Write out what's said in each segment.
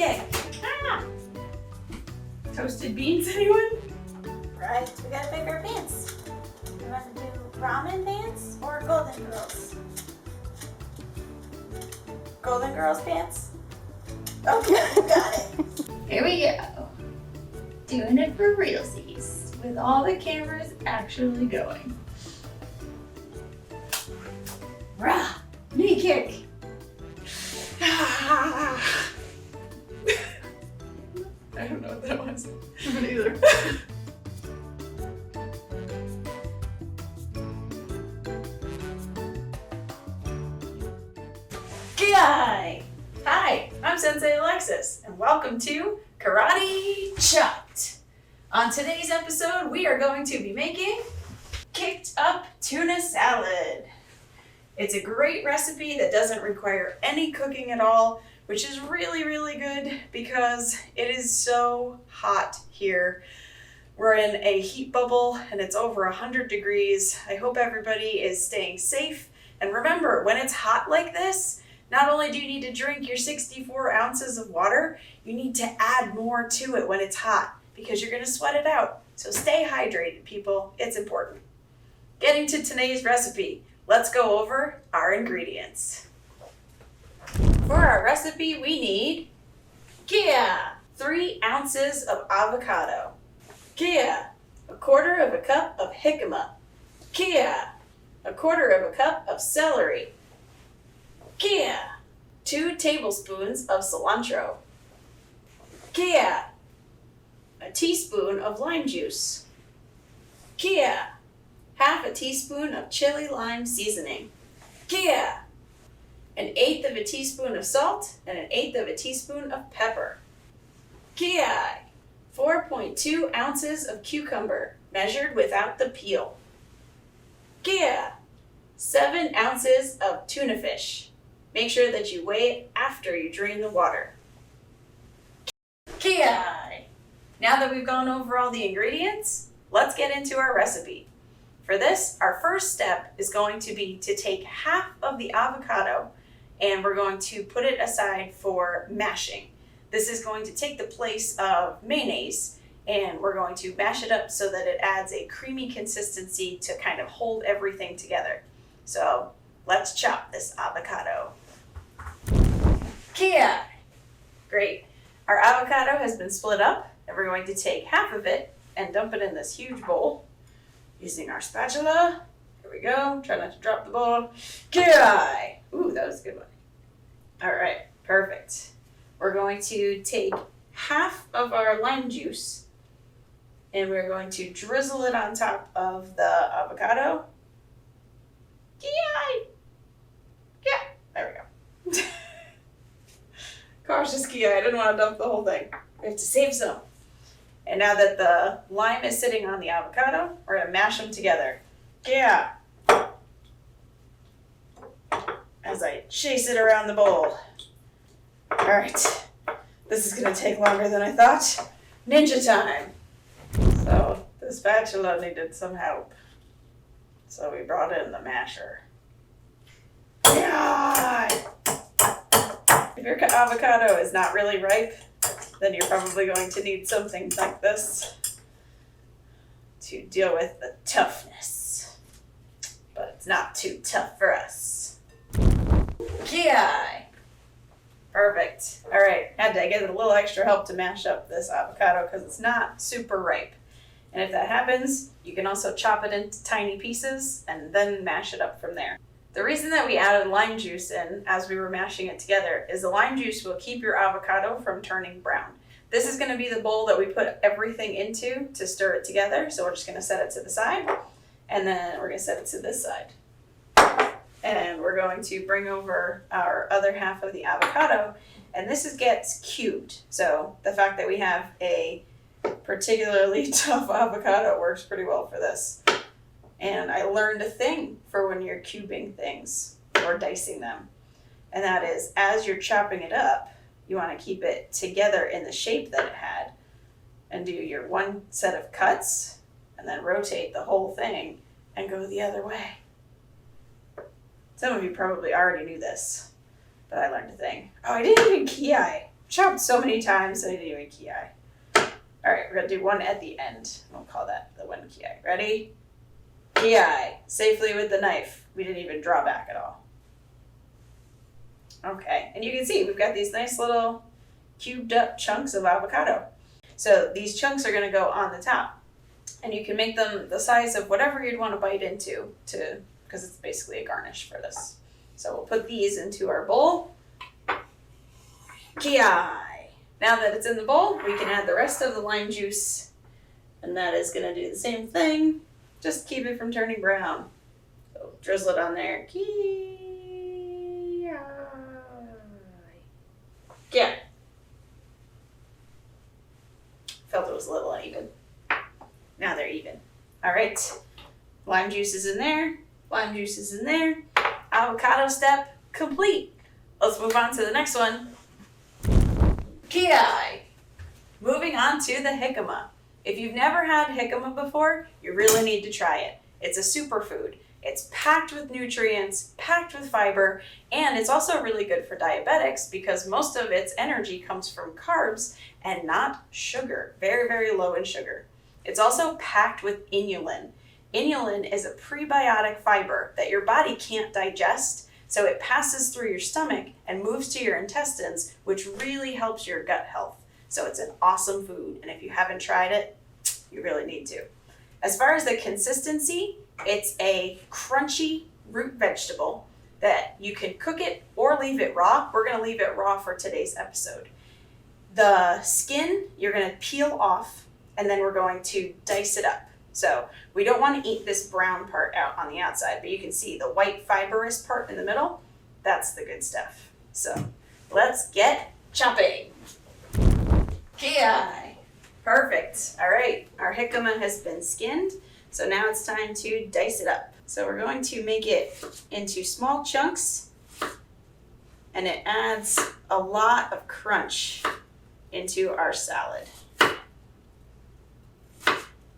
cake. Ah! Toasted beans, anyone? Right, we gotta pick our pants. You want to do ramen pants or golden girls? Golden girls pants? Okay, got it. Here we go. Doing it for realsies, with all the cameras actually going. Rah! Knee kick! I don't know what that was. I don't either. Hi, I'm Sensei Alexis, and welcome to Karate Chopped. On today's episode, we are going to be making kicked up tuna salad. It's a great recipe that doesn't require any cooking at all, which is really, really good because it is so hot here. We're in a heat bubble and it's over 100 degrees. I hope everybody is staying safe. And remember, when it's hot like this, not only do you need to drink your 64 ounces of water, you need to add more to it when it's hot because you're going to sweat it out. So stay hydrated, people. It's important. Getting to today's recipe, let's go over our ingredients. For our recipe, we need 3 ounces of avocado, a quarter of a cup of jicama, a quarter of a cup of celery, 2 tablespoons of cilantro, a teaspoon of lime juice, half a teaspoon of chili lime seasoning, an eighth of a teaspoon of salt, and an eighth of a teaspoon of pepper, 4.2 ounces of cucumber, measured without the peel, 7 ounces of tuna fish. Make sure that you weigh it after you drain the water. Now that we've gone over all the ingredients, let's get into our recipe. For this, our first step is going to be to take half of the avocado and we're going to put it aside for mashing. This is going to take the place of mayonnaise and we're going to mash it up so that it adds a creamy consistency to kind of hold everything together. So let's chop this avocado. Great. Our avocado has been split up and we're going to take half of it and dump it in this huge bowl using our spatula. Here we go. Try not to drop the bowl. Ooh, that was a good one. All right, perfect. We're going to take half of our lime juice and we're going to drizzle it on top of the avocado. There we go. Cautious Kia, I didn't want to dump the whole thing. We have to save some. And now that the lime is sitting on the avocado, we're going to mash them together. As I chase it around the bowl. All right, this is going to take longer than I thought. Ninja time. So the spatula needed some help. So we brought in the masher. If your avocado is not really ripe, then you're probably going to need something like this to deal with the toughness. But it's not too tough for us. Perfect. All right, had to get a little extra help to mash up this avocado because it's not super ripe. And if that happens, you can also chop it into tiny pieces and then mash it up from there. The reason that we added lime juice in as we were mashing it together is the lime juice will keep your avocado from turning brown. This is going to be the bowl that we put everything into to stir it together. So we're just going to set it to the side and then we're going to set it to this side. And we're going to bring over our other half of the avocado and this gets cubed. So the fact that we have a particularly tough avocado works pretty well for this. And I learned a thing for when you're cubing things or dicing them. And that is, as you're chopping it up, you want to keep it together in the shape that it had and do your one set of cuts and then rotate the whole thing and go the other way. Some of you probably already knew this, but I learned a thing. Oh, I didn't even ki. chopped so many times I didn't even ki. All right, we're gonna do one at the end. We'll call that the one ki. Ready? Ki, safely with the knife. We didn't even draw back at all. Okay, and you can see we've got these nice little cubed up chunks of avocado. So these chunks are gonna go on the top. And you can make them the size of whatever you'd want to bite into because it's basically a garnish for this. So we'll put these into our bowl. Ki. Now that it's in the bowl, we can add the rest of the lime juice. And that is going to do the same thing. Just keep it from turning brown. So drizzle it on there. Ki. Yeah. Felt it was a little uneven. Now they're even. All right. Lime juice is in there. Lime juice is in there. Avocado step complete. Let's move on to the next one. Ki. Moving on to the jicama. If you've never had jicama before, you really need to try it. It's a superfood. It's packed with nutrients, packed with fiber, and it's also really good for diabetics because most of its energy comes from carbs and not sugar. Very, very low in sugar. It's also packed with inulin. Inulin is a prebiotic fiber that your body can't digest, so it passes through your stomach and moves to your intestines, which really helps your gut health. So it's an awesome food, and if you haven't tried it, you really need to. As far as the consistency, it's a crunchy root vegetable that you can cook it or leave it raw. We're going to leave it raw for today's episode. The skin, you're going to peel off, and then we're going to dice it up. So we don't want to eat this brown part out on the outside, but you can see the white fibrous part in the middle. That's the good stuff. So let's get chopping. Ki. Perfect. All right, our jicama has been skinned, so now it's time to dice it up. So we're going to make it into small chunks, and it adds a lot of crunch into our salad.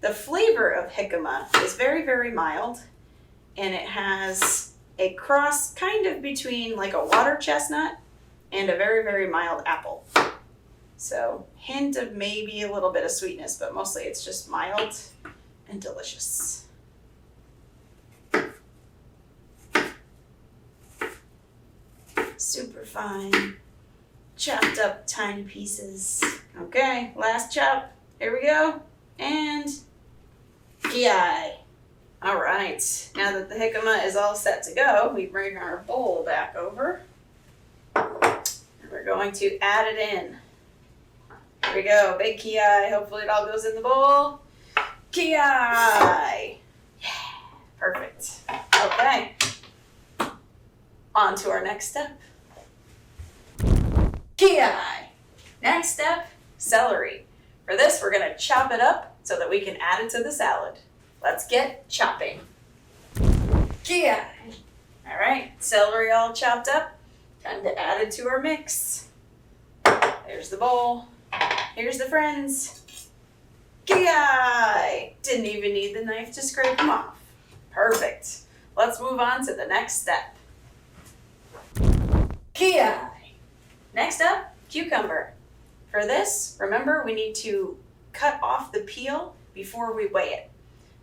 The flavor of jicama is very, very mild, and it has a cross kind of between like a water chestnut and a very, very mild apple. So hint of maybe a little bit of sweetness, but mostly it's just mild and delicious. Super fine, chopped up tiny pieces. Okay, last chop. Here we go. And ki. All right, now that the jicama is all set to go, we bring our bowl back over. And we're going to add it in. Here we go, big ki. Hopefully it all goes in the bowl. Ki. Yeah, perfect. Okay, on to our next step. Ki. Next step, celery. For this, we're going to chop it up so that we can add it to the salad. Let's get chopping. Ki. All right, celery all chopped up. Time to add it to our mix. There's the bowl. Here's the friends. Ki. Didn't even need the knife to scrape them off. Perfect. Let's move on to the next step. Ki. Next up, cucumber. For this, remember we need to cut off the peel before we weigh it.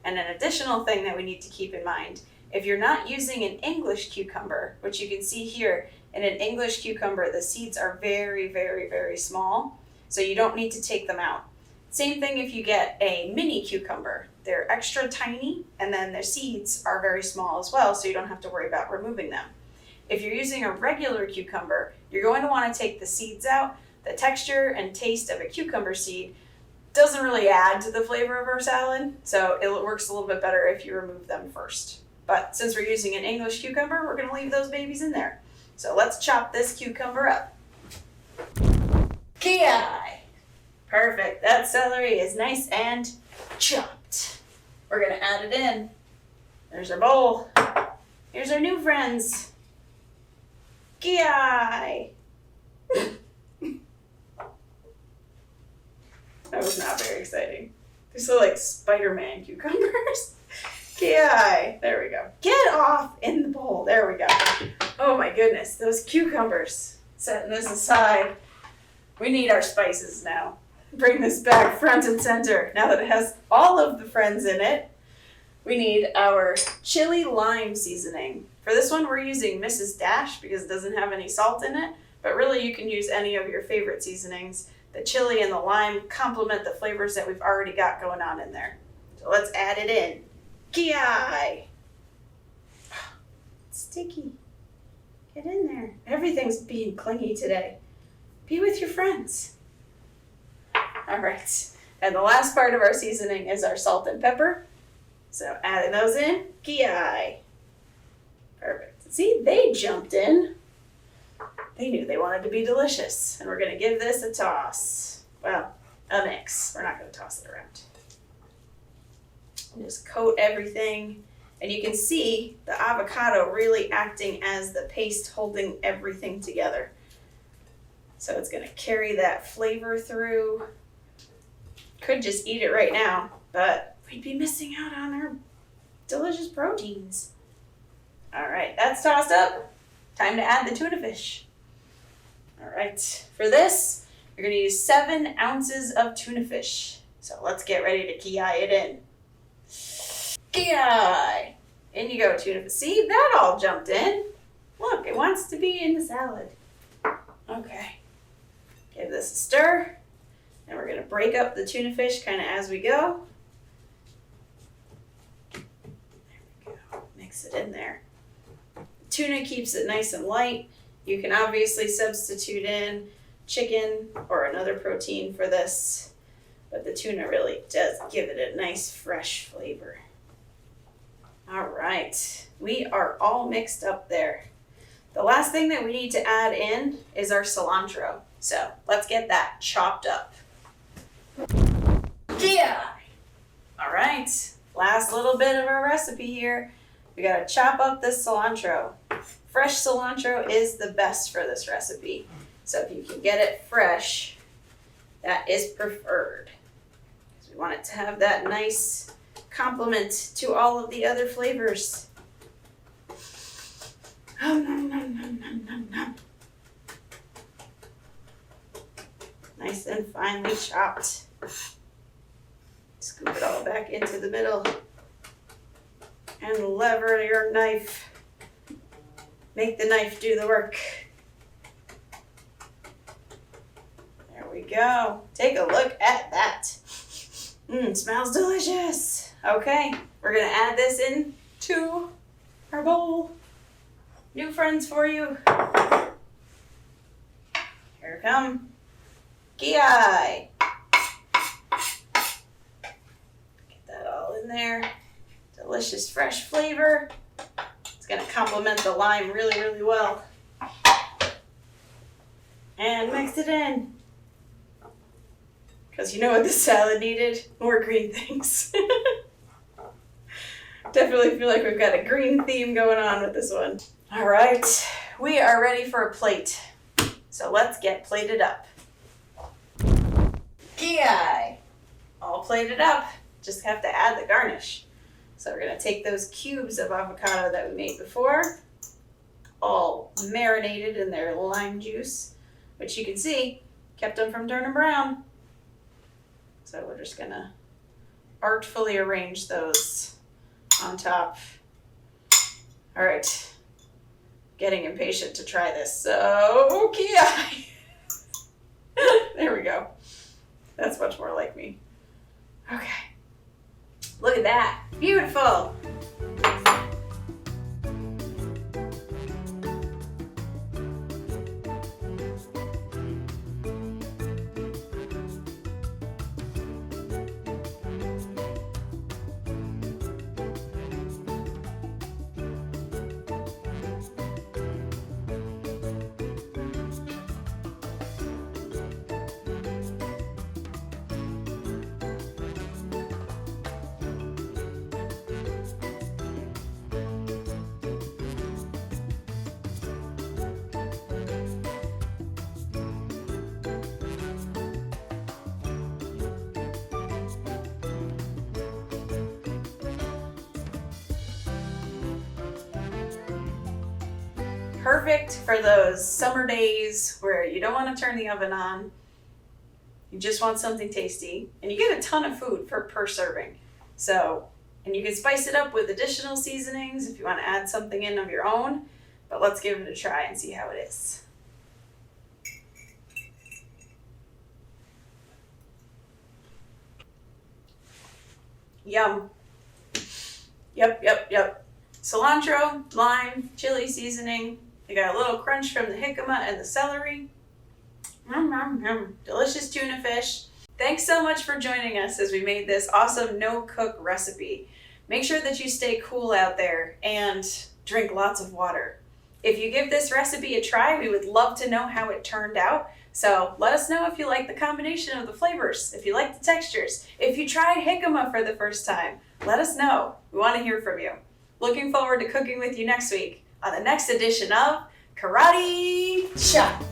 And an additional thing that we need to keep in mind, if you're not using an English cucumber, which you can see here, in an English cucumber, the seeds are very, very, very small, so you don't need to take them out. Same thing if you get a mini cucumber. They're extra tiny, and then their seeds are very small as well, so you don't have to worry about removing them. If you're using a regular cucumber, you're going to want to take the seeds out. The texture and taste of a cucumber seed doesn't really add to the flavor of our salad, so it works a little bit better if you remove them first. But since we're using an English cucumber, we're going to leave those babies in there. So let's chop this cucumber up. Ki. Perfect. That celery is nice and chopped. We're going to add it in. There's our bowl. Here's our new friends. Ki. That was not very exciting. These look like Spider-Man cucumbers. Ki. There we go. Get off in the bowl. There we go. Oh my goodness, those cucumbers. Setting this aside. We need our spices now. Bring this back front and center. Now that it has all of the friends in it, we need our chili lime seasoning. For this one, we're using Mrs. Dash because it doesn't have any salt in it, but really you can use any of your favorite seasonings. The chili and the lime complement the flavors that we've already got going on in there. So let's add it in. Ki! It's sticky. Get in there. Everything's being clingy today. Be with your friends. All right. And the last part of our seasoning is our salt and pepper. So adding those in. Ki! Perfect. See, they jumped in. They knew they wanted to be delicious. And we're going to give this a toss. Well, a mix. We're not going to toss it around. Just coat everything. And you can see the avocado really acting as the paste holding everything together. So it's going to carry that flavor through. Could just eat it right now, but we'd be missing out on our delicious proteins. All right, that's tossed up. Time to add the tuna fish. All right, for this, you're going to use 7 ounces of tuna fish. So let's get ready to ki it in. Ki! In you go, tuna fish. See, that all jumped in. Look, it wants to be in the salad. Okay. Give this a stir. And we're going to break up the tuna fish kind of as we go. There we go. Mix it in there. Tuna keeps it nice and light. You can obviously substitute in chicken or another protein for this, but the tuna really does give it a nice fresh flavor. All right, we are all mixed up there. The last thing that we need to add in is our cilantro. So let's get that chopped up. Yeah. All right, last little bit of our recipe here. We gotta chop up this cilantro. Fresh cilantro is the best for this recipe. So if you can get it fresh, that is preferred. Because we want it to have that nice complement to all of the other flavors. Oh, nom, nom, nom, nom, nom, nom. Nice and finely chopped. Scoop it all back into the middle. And lever your knife. Make the knife do the work. There we go. Take a look at that. Smells delicious. Okay, we're gonna add this in to our bowl. New friends for you. Here come. Ki! Get that all in there. Delicious fresh flavor. It's gonna complement the lime really, really well. And mix it in. Because you know what this salad needed? More green things. Definitely feel like we've got a green theme going on with this one. All right, we are ready for a plate. So let's get plated up. Ki! All plated up. Just have to add the garnish. So we're gonna take those cubes of avocado that we made before, all marinated in their lime juice, which you can see kept them from turning brown. So we're just gonna artfully arrange those on top. All right, getting impatient to try this. So, ki! There we go. That's much more like me. Okay. Look at that. Beautiful. Perfect for those summer days where you don't want to turn the oven on You just want something tasty, and you get a ton of food per serving. So, and you can spice it up with additional seasonings if you want to add something in of your own, but let's give it a try and see how it is. Yum. Yep. Cilantro, lime, chili seasoning. You got a little crunch from the jicama and the celery. Delicious tuna fish. Thanks so much for joining us as we made this awesome no-cook recipe. Make sure that you stay cool out there and drink lots of water. If you give this recipe a try, we would love to know how it turned out. So let us know if you like the combination of the flavors, if you like the textures, if you tried jicama for the first time. Let us know. We want to hear from you. Looking forward to cooking with you next week on the next edition of Karate Shot.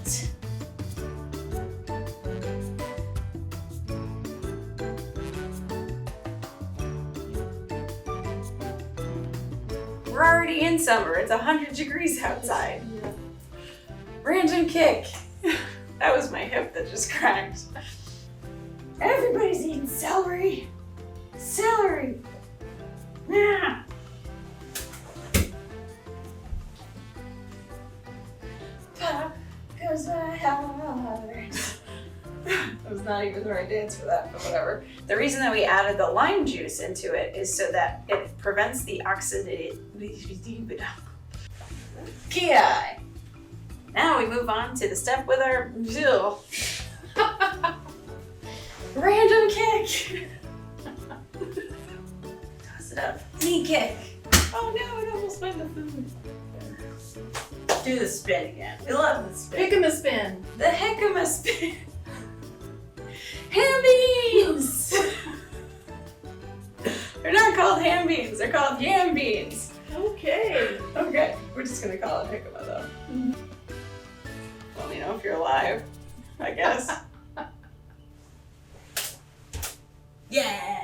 We're already in summer. It's 100 degrees outside. Random kick. That was my hip that just cracked. Everybody's eating celery. Celery. Yeah. Pop goes my heart. That was not even the right dance for that, but whatever. The reason that we added the lime juice into it is so that it prevents the oxidation. Ki. Now we move on to the step with our random kick. Toss it up. Knee kick. Oh no, it almost went in the food. Do the spin again. We love the spin. Jicama spin. The jicama spin. Ham beans! They're not called ham beans, they're called yam beans. Okay. Okay, we're just gonna call it jicama though. Let me know if you're alive, I guess. Yeah!